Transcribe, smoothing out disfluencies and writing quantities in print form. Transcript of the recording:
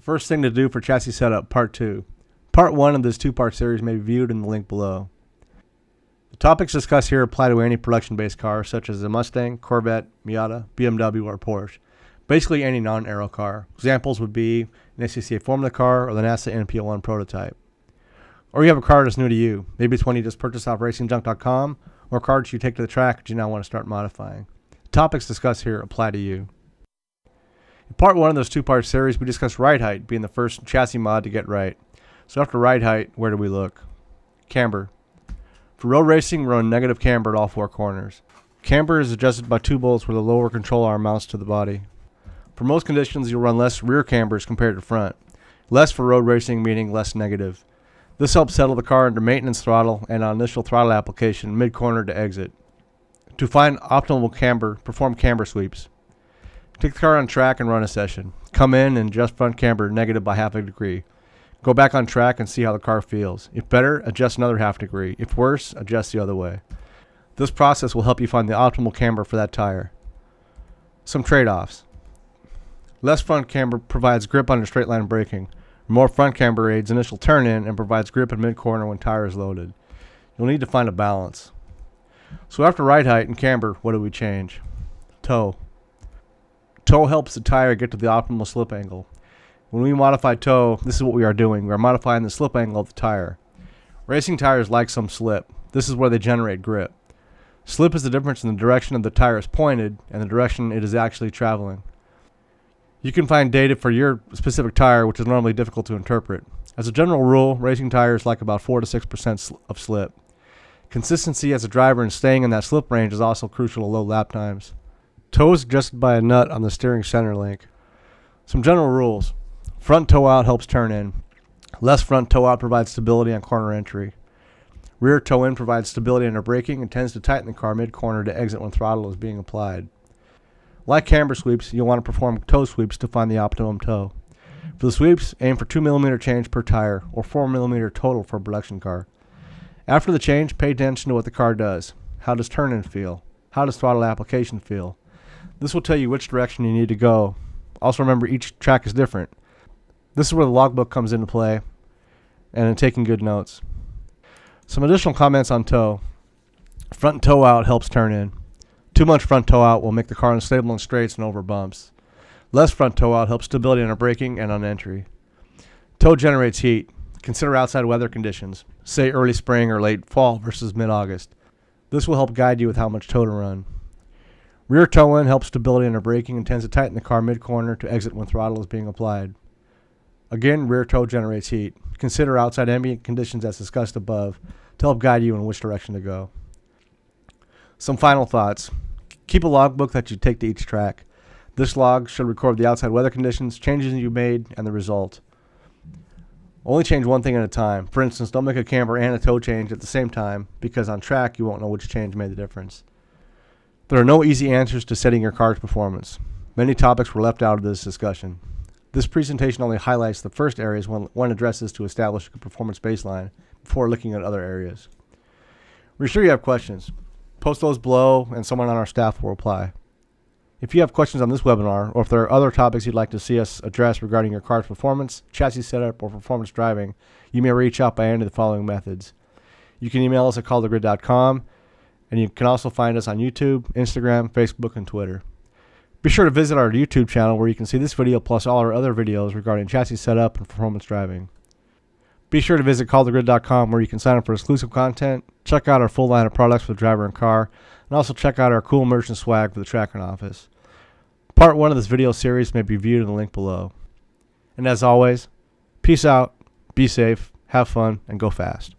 First thing to do for chassis setup, part 2. Part 1 of this two-part series may be viewed in the link below. The topics discussed here apply to any production-based car, such as a Mustang, Corvette, Miata, BMW, or Porsche. Basically any non-aero car. Examples would be an ACCA Formula car or the NASA NPO1 prototype. Or you have a car that's new to you. Maybe it's one you just purchased off racingjunk.com, or a car that you take to the track that you now want to start modifying. The topics discussed here apply to you. In part 1 of this two-part series, we discussed ride height being the first chassis mod to get right. So after ride height, where do we look? Camber. For road racing, we're on negative camber at all four corners. Camber is adjusted by two bolts where the lower control arm mounts to the body. For most conditions, you'll run less rear cambers compared to front. Less for road racing, meaning less negative. This helps settle the car under maintenance throttle and on initial throttle application mid-corner to exit. To find optimal camber, perform camber sweeps. Take the car on track and run a session. Come in and adjust front camber negative by half a degree. Go back on track and see how the car feels. If better, adjust another half degree. If worse, adjust the other way. This process will help you find the optimal camber for that tire. Some trade-offs. Less front camber provides grip under straight line braking. More front camber aids initial turn-in and provides grip in mid-corner when tire is loaded. You'll need to find a balance. So after ride height and camber, what do we change? Toe. Toe helps the tire get to the optimal slip angle. When we modify toe, this is what we are doing. We are modifying the slip angle of the tire. Racing tires like some slip. This is where they generate grip. Slip is the difference in the direction of the tire is pointed and the direction it is actually traveling. You can find data for your specific tire, which is normally difficult to interpret. As a general rule, racing tires like about 4 to 6% of slip. Consistency as a driver and staying in that slip range is also crucial to low lap times. Toe is adjusted by a nut on the steering center link. Some general rules. Front toe out helps turn in. Less front toe out provides stability on corner entry. Rear toe in provides stability under braking and tends to tighten the car mid-corner to exit when throttle is being applied. Like camber sweeps, you'll want to perform toe sweeps to find the optimum toe. For the sweeps, aim for 2 mm change per tire, or 4 mm total for a production car. After the change, pay attention to what the car does. How does turn-in feel? How does throttle application feel? This will tell you which direction you need to go. Also remember, each track is different. This is where the logbook comes into play, and in taking good notes. Some additional comments on toe. Front toe out helps turn in. Too much front toe out will make the car unstable in straights and over bumps. Less front toe out helps stability under braking and on entry. Toe generates heat. Consider outside weather conditions, say early spring or late fall versus mid-August. This will help guide you with how much toe to run. Rear toe in helps stability under braking and tends to tighten the car mid-corner to exit when throttle is being applied. Again, rear toe generates heat. Consider outside ambient conditions as discussed above to help guide you in which direction to go. Some final thoughts. Keep a logbook that you take to each track. This log should record the outside weather conditions, changes you made, and the result. Only change one thing at a time. For instance, don't make a camber and a toe change at the same time because on track you won't know which change made the difference. There are no easy answers to setting your car's performance. Many topics were left out of this discussion. This presentation only highlights the first areas one addresses to establish a performance baseline before looking at other areas. We're sure you have questions. Post those below and someone on our staff will reply. If you have questions on this webinar, or if there are other topics you'd like to see us address regarding your car's performance, chassis setup, or performance driving, you may reach out by any of the following methods. You can email us at callthegrid.com, and you can also find us on YouTube, Instagram, Facebook, and Twitter. Be sure to visit our YouTube channel where you can see this video plus all our other videos regarding chassis setup and performance driving. Be sure to visit callthegrid.com where you can sign up for exclusive content, check out our full line of products for the driver and car, and also check out our cool merch and swag for the tracker and office. Part 1 of this video series may be viewed in the link below. And as always, peace out, be safe, have fun, and go fast.